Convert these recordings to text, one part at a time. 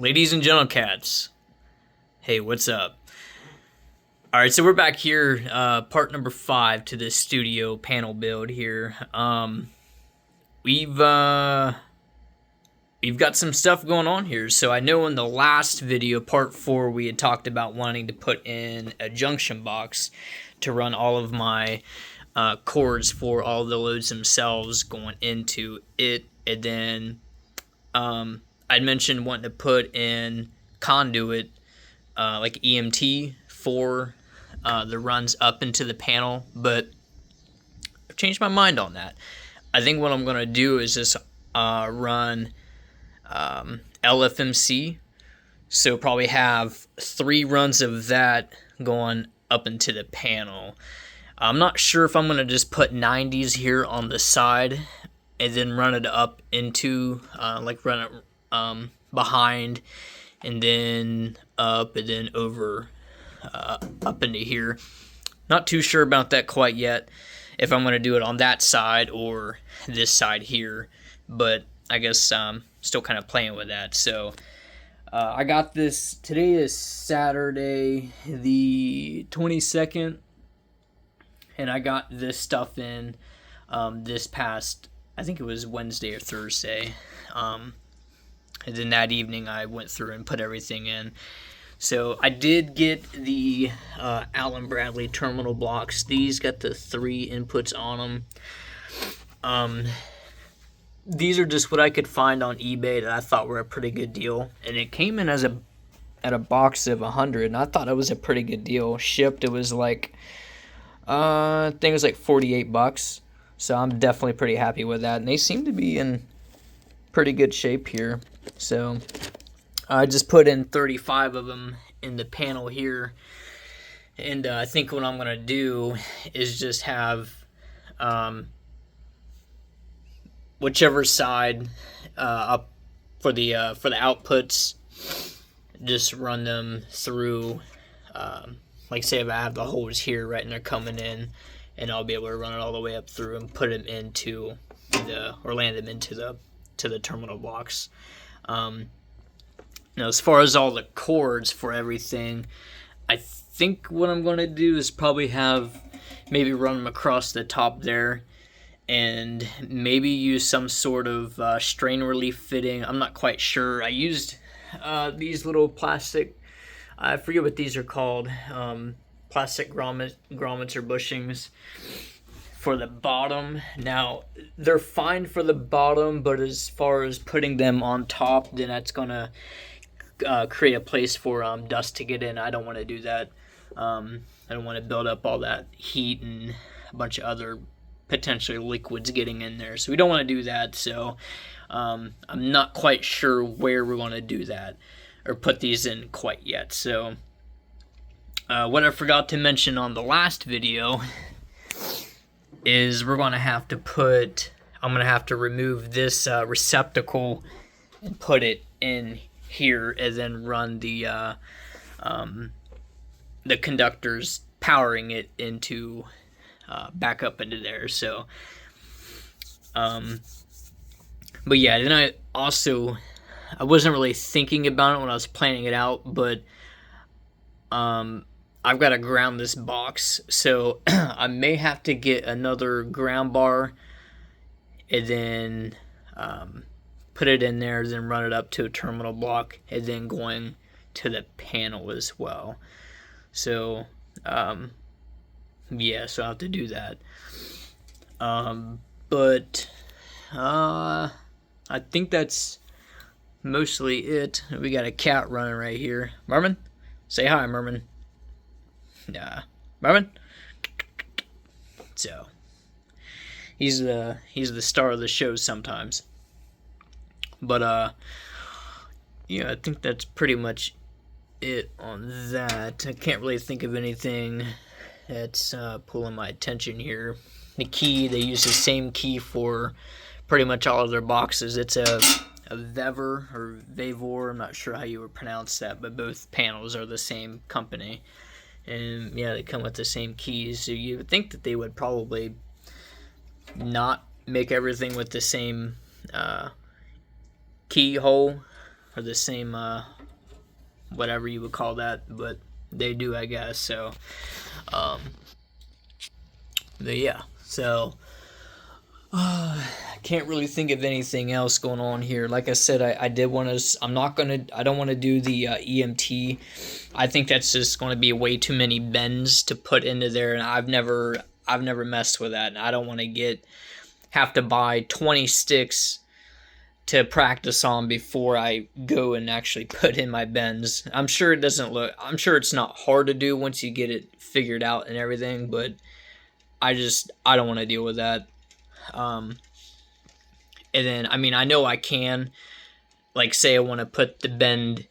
Ladies and gentle cats, hey, what's up? All right, so we're back here, part number 5 to this studio panel build here. We've got some stuff going on here. So I know in the last video, part 4, we had talked about wanting to put in a junction box to run all of my cords for all the loads themselves going into it, and then I'd mentioned wanting to put in conduit, like EMT for the runs up into the panel, but I've changed my mind on that. I think what I'm going to do is just run LFMC, so probably have 3 runs of that going up into the panel. I'm not sure if I'm going to just put 90s here on the side and then run it up into, run it behind and then up and then over up into here. Not too sure about that quite yet, if I'm going to do it on that side or this side here, but I guess still kind of playing with that. So I got this, today is Saturday the 22nd, and I got this stuff in this past, I think it was Wednesday or Thursday, and then that evening I went through and put everything in. So I did get the Allen Bradley terminal blocks. These got the 3 inputs on them. These are just what I could find on eBay that I thought were a pretty good deal, and it came in as at a box of 100, and I thought it was a pretty good deal. Shipped, it was like I think it was like $48, so I'm definitely pretty happy with that, and they seem to be in pretty good shape here. So I just put in 35 of them in the panel here, and I think what I'm gonna do is just have whichever side up for the outputs, just run them through. Like say if I have the holes here, right, and they're coming in, and I'll be able to run it all the way up through and put them into land them into the terminal blocks. Now, as far as all the cords for everything, I think what I'm going to do is probably maybe run them across the top there, and maybe use some sort of strain relief fitting. I'm not quite sure. I used these little plastic, I forget what these are called, plastic grommets or bushings for the bottom. Now, they're fine for the bottom, but as far as putting them on top, then that's going to create a place for dust to get in. I don't want to do that. I don't want to build up all that heat and a bunch of other potentially liquids getting in there. So we don't want to do that. So I'm not quite sure where we're going to do that or put these in quite yet. So what I forgot to mention on the last video is I'm going to have to remove this receptacle and put it in here, and then run the conductors powering it into back up into there. So but yeah, then I wasn't really thinking about it when I was planning it out, but I've got to ground this box, so I may have to get another ground bar and then put it in there, then run it up to a terminal block, and then going to the panel as well. So yeah, so I'll have to do that. But I think that's mostly it. We got a cat running right here. Merman? Say hi, Merman. Merman? So he's the star of the show sometimes. But yeah, I think that's pretty much it on that. I can't really think of anything that's pulling my attention here. The key, they use the same key for pretty much all of their boxes. It's a Vevor or Vavor, I'm not sure how you would pronounce that, but both panels are the same company. And yeah, they come with the same keys, so you would think that they would probably not make everything with the same keyhole or the same whatever you would call that, but they do, I guess. So but yeah, so I can't really think of anything else going on here. Like I said, I did want to. I don't want to do the EMT. I think that's just going to be way too many bends to put into there, and I've never messed with that. And I don't want to have to buy 20 sticks to practice on before I go and actually put in my bends. I'm sure it's not hard to do once you get it figured out and everything, but I don't want to deal with that. And then, I mean, I know I can, like, say I want to put the bend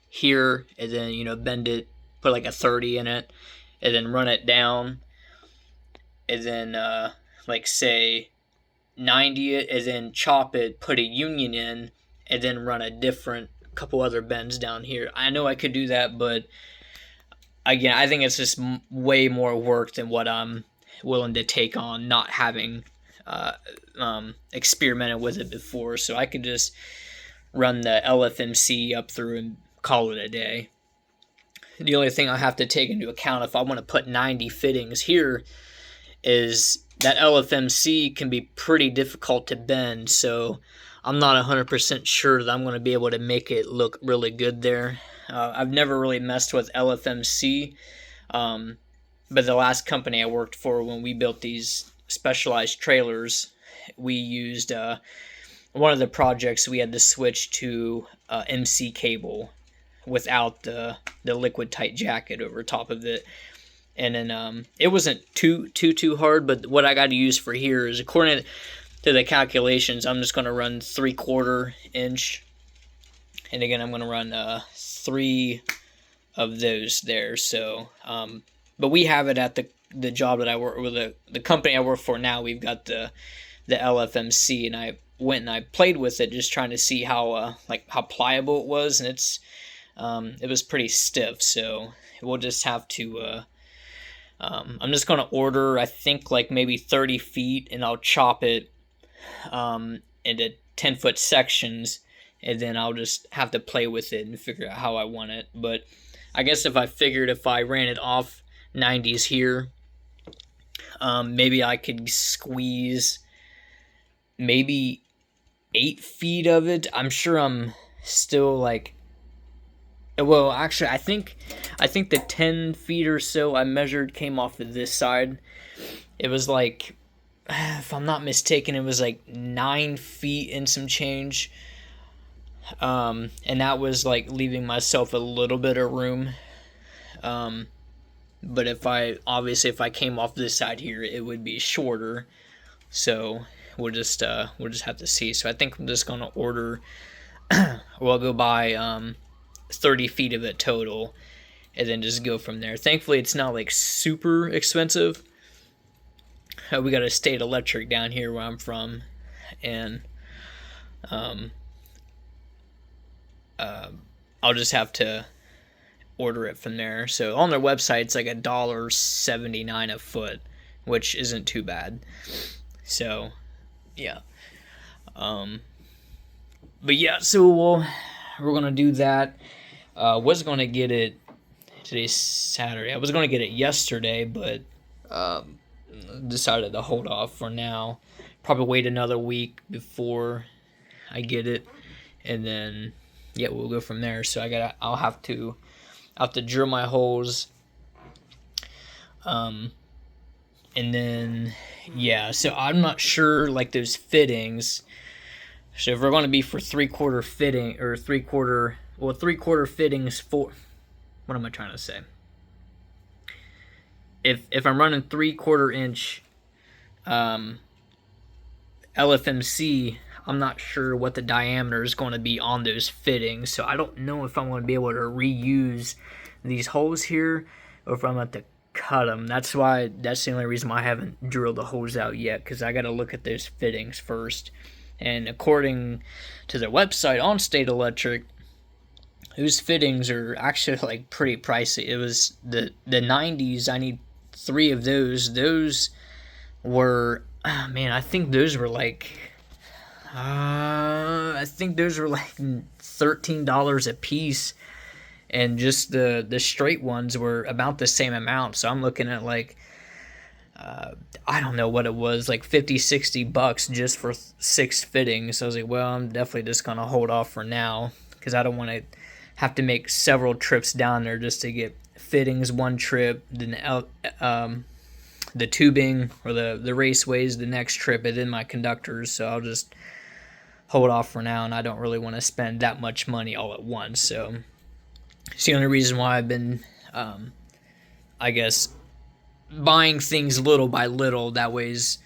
here, and then, bend it, put like a 30 in it, and then run it down, and then, like, say 90 it, and then chop it, put a union in, and then run a couple other bends down here. I know I could do that, but again, I think it's just way more work than what I'm willing to take on, not having experimented with it before. So I could just run the LFMC up through and call it a day. The only thing I have to take into account if I want to put 90 fittings here is that LFMC can be pretty difficult to bend, so I'm not 100% sure that I'm going to be able to make it look really good there. I've never really messed with LFMC, but the last company I worked for, when we built these specialized trailers, we used one of the projects, we had to switch to MC cable without the liquid tight jacket over top of it. And then it wasn't too hard, but what I got to use for here is, according to the calculations, I'm just going to run 3/4 inch. And again, I'm going to run 3 of those there. So, but we have it at the job that I work with, the company I work for now. We've got the LFMC, and I went and I played with it, just trying to see how pliable it was, and it was pretty stiff. So we'll just have to. I'm just going to order, I think, like maybe 30 feet, and I'll chop it into 10-foot sections, and then I'll just have to play with it and figure out how I want it. But I guess if I ran it off 90s here, maybe I could squeeze maybe 8 feet of it. I'm sure I'm still like, well, actually, I think the 10 feet or so I measured came off of this side. It was like, if I'm not mistaken, it was like 9 feet and some change. And that was like leaving myself a little bit of room. But if I came off this side here, it would be shorter. So we'll just have to see. So I think I'm just gonna order. I'll go buy 30 feet of it total, and then just go from there. Thankfully, it's not like super expensive. We got a State Electric down here where I'm from, and I'll just have to order it from there. So on their website, it's like $1.79 a foot, which isn't too bad. So yeah, but yeah, so we're gonna do that. Was gonna get it, today's Saturday. I was gonna get it yesterday, but decided to hold off for now. Probably wait another week before I get it, and then yeah, we'll go from there. So I'll have to drill my holes, and then yeah. So I'm not sure, like, those fittings. So if we're going to be for 3/4 fitting, or 3/4 fittings for, what am I trying to say? If I'm running 3/4 inch LFMC, I'm not sure what the diameter is going to be on those fittings. So I don't know if I'm going to be able to reuse these holes here, or if I'm going to have to cut them. That's the only reason why I haven't drilled the holes out yet, because I got to look at those fittings first. And according to their website on State Electric, those fittings are actually like pretty pricey. It was the 90s. I need 3 of those. Those were, I think those were like $13 a piece, and just the straight ones were about the same amount. So I'm looking at like I don't know what it was, like 50, $60 just for 6 fittings. So I was like, well, I'm definitely just gonna hold off for now, because I don't want to have to make several trips down there just to get fittings one trip, then the tubing or the raceways the next trip, and then my conductors. So I'll just hold off for now, and I don't really want to spend that much money all at once. So it's the only reason why I've been I guess buying things little by little. That way's,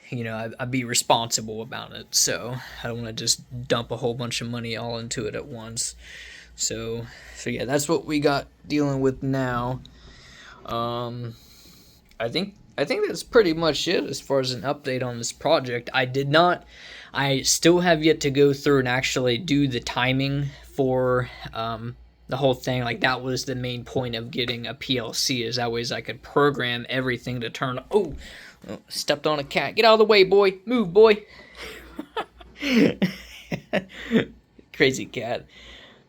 you know, I'd be responsible about it. So I don't want to just dump a whole bunch of money all into it at once. So yeah, that's what we got dealing with now. I think that's pretty much it as far as an update on this project. I still have yet to go through and actually do the timing for the whole thing. Like, that was the main point of getting a PLC, is that way I could program everything to turn. Oh, stepped on a cat. Get out of the way, boy. Move, boy. Crazy cat.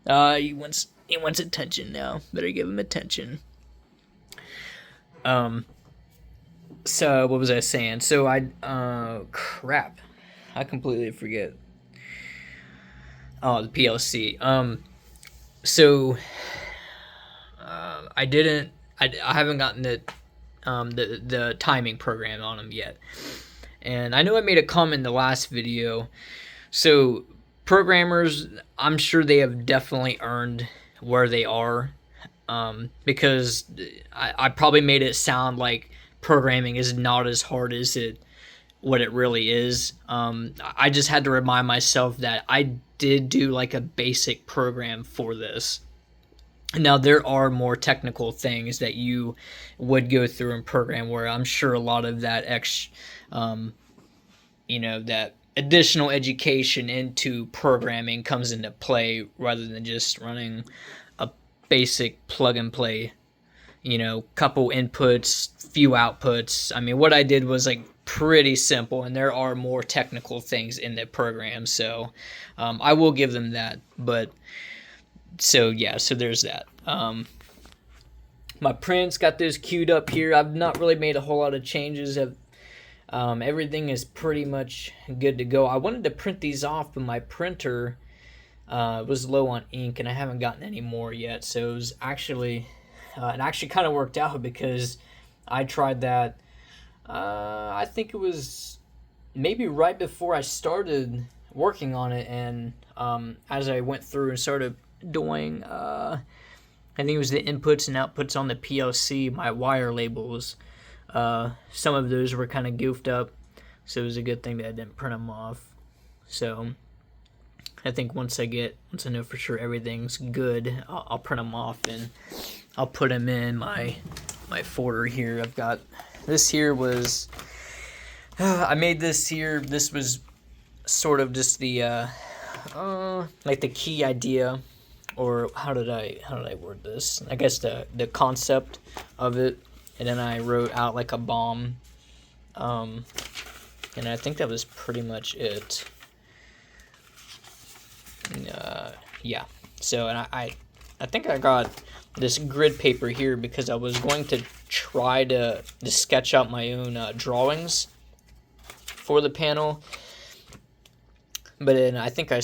He wants attention now. Better give him attention. So what was I saying? So crap, I completely forget. Oh, the PLC. So I haven't gotten the timing program on them yet, and I know I made a comment in the last video. So programmers, I'm sure they have definitely earned where they are, because I probably made it sound like programming is not as hard as what it really is. I just had to remind myself that I did do like a basic program for this. Now, there are more technical things that you would go through and program, where I'm sure a lot of that that additional education into programming comes into play, rather than just running a basic plug and play, couple inputs, few outputs. I mean, what I did was like pretty simple, and there are more technical things in the program, so I will give them that. But so there's that. My prints, got those queued up here. I've not really made a whole lot of changes. Everything is pretty much good to go. I wanted to print these off, but my printer was low on ink, and I haven't gotten any more yet. So it was actually it actually kind of worked out, because I tried that. I think it was maybe right before I started working on it, and as I went through and started doing, I think it was the inputs and outputs on the PLC, my wire labels, some of those were kind of goofed up, so it was a good thing that I didn't print them off. So I think once I know for sure everything's good, I'll print them off, and I'll put them in my folder here. I've got this here was I made this here. This was sort of just the like the key idea, or how did I word this? I guess the concept of it, and then I wrote out like a bomb, and I think that was pretty much it. Yeah. So, and I think I got this grid paper here because I was going to try to sketch out my own drawings for the panel, but then I think I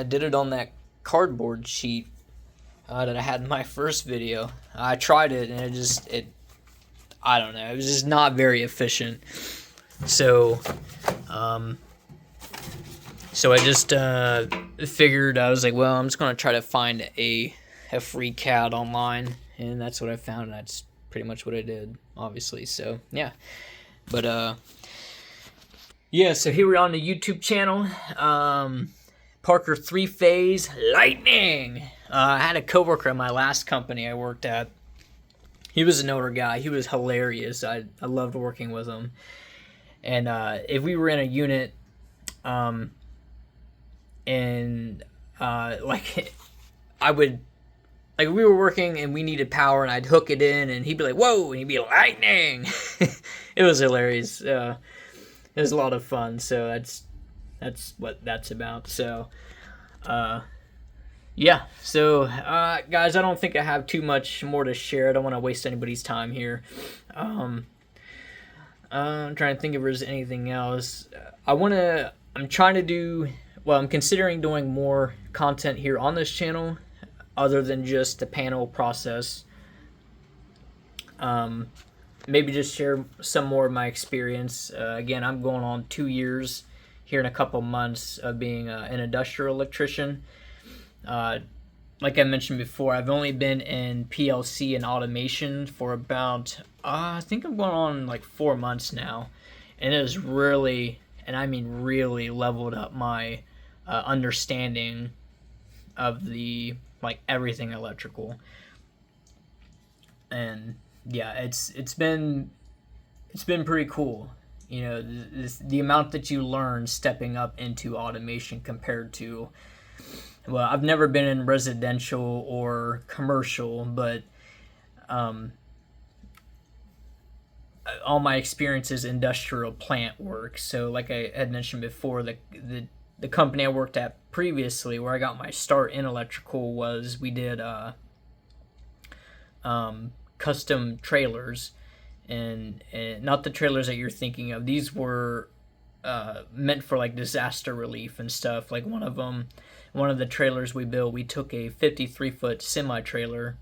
did it on that cardboard sheet that I had in my first video. I tried it, and I don't know, it was just not very efficient. So I just figured, I was like, well, I'm just going to try to find a free CAD online, and that's what I found, and that's pretty much what I did, obviously. So, yeah. But, so here we are on the YouTube channel. Parker 3-phase lightning. I had a coworker at my last company I worked at. He was an older guy. He was hilarious. I loved working with him. And if we were in a unit, we were working and we needed power, and I'd hook it in, and he'd be like, whoa, and he'd be lightning. It was hilarious. It was a lot of fun. So that's what that's about. So Yeah, so guys, I don't think I have too much more to share. I don't want to waste anybody's time here. I'm trying to think if there's anything else. I'm trying to do, well, I'm considering doing more content here on this channel other than just the panel process. Maybe just share some more of my experience. Again, I'm going on 2 years here in a couple months of being an industrial electrician. Like I mentioned before, I've only been in PLC and automation for about, I think I'm going on like 4 months now. And it has really, and I mean really, leveled up my understanding of the, like, everything electrical. And yeah, it's been pretty cool. You know, the amount that you learn stepping up into automation compared to, well, I've never been in residential or commercial, but all my experience is industrial plant work. So like I had mentioned before, the company I worked at previously, where I got my start in electrical, was we did custom trailers, and not the trailers that you're thinking of. These were meant for like disaster relief and stuff. Like one of the trailers we built, we took a 53-foot semi-trailer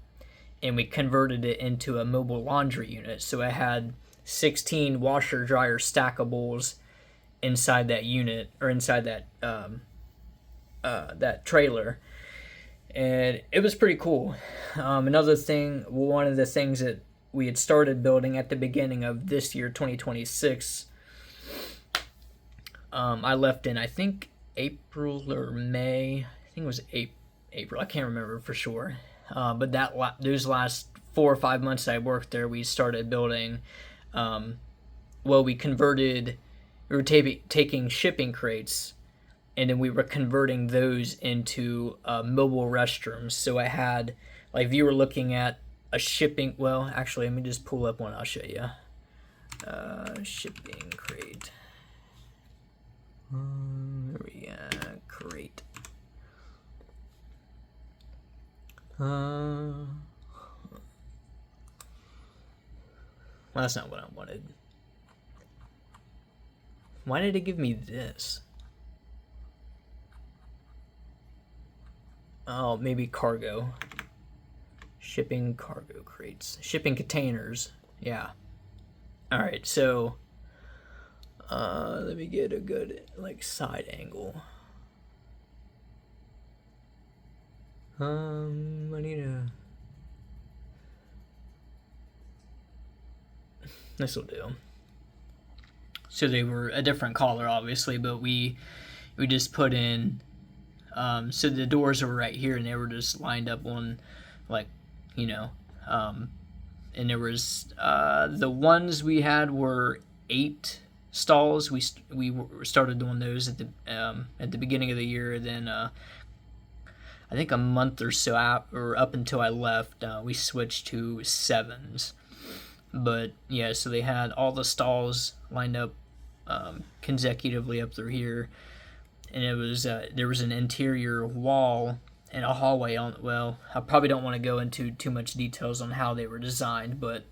and we converted it into a mobile laundry unit. So it had 16 washer dryer stackables inside that unit, or inside that that trailer, and it was pretty cool. Another thing, one of the things that we had started building at the beginning of this year, 2026, I left in, I think, April or May. I think it was April. I can't remember for sure. But those last 4 or 5 months I worked there, we started building. We converted. We were taking shipping crates, and then we were converting those into mobile restrooms. So I had, like, if you were looking at a shipping, well, actually, let me just pull up one. I'll show you. Shipping crate. There we go. Crate. Well, that's not what I wanted. Why did it give me this? Oh, maybe cargo. Shipping cargo crates. Shipping containers. Yeah. Alright, so let me get a good, like, side angle. I need a... This'll do. So they were a different color, obviously, but we just put in, so the doors were right here, and they were just lined up on, like, you know, and there was, the ones we had were 8 stalls. We started doing those at the beginning of the year. Then I think a month or so up until I left, we switched to 7s. But yeah, so they had all the stalls lined up consecutively up through here, and it was there was an interior wall and a hallway on. Well, I probably don't want to go into too much details on how they were designed, but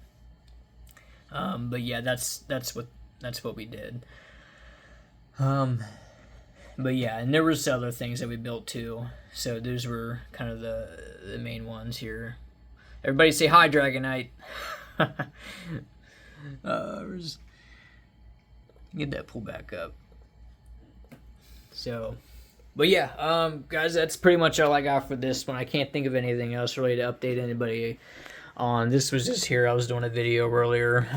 yeah, that's what we did. But yeah, and there was other things that we built too. So those were kind of the main ones here. Everybody say hi, Dragonite. Get that pull back up. So, but yeah, guys, that's pretty much all I got for this one. I can't think of anything else really to update anybody on. This was just here. I was doing a video earlier.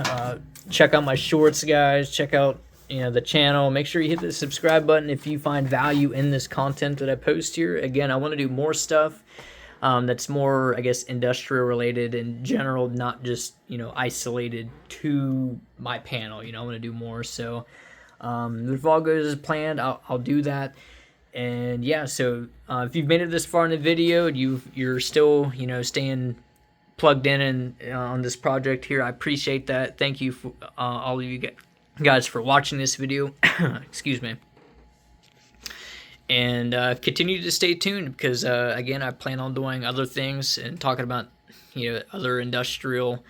Check out my shorts, guys. Check out, you know, the channel. Make sure you hit the subscribe button if you find value in this content that I post here. Again, I want to do more stuff that's more, I guess, industrial related in general, not just, you know, isolated to my panel. You know, I want to do more. So if all goes as planned, I'll do that. And yeah, so if you've made it this far in the video and you're still, you know, staying plugged in on this project here, I appreciate that. Thank you for all of you guys for watching this video. Excuse me. And continue to stay tuned because, again, I plan on doing other things and talking about, other industrial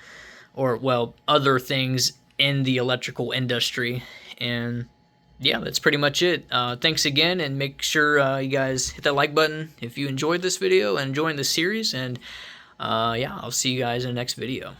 or, well, other things in the electrical industry. And yeah, that's pretty much it. Thanks again, and make sure you guys hit that like button if you enjoyed this video and enjoying the series. And yeah, I'll see you guys in the next video.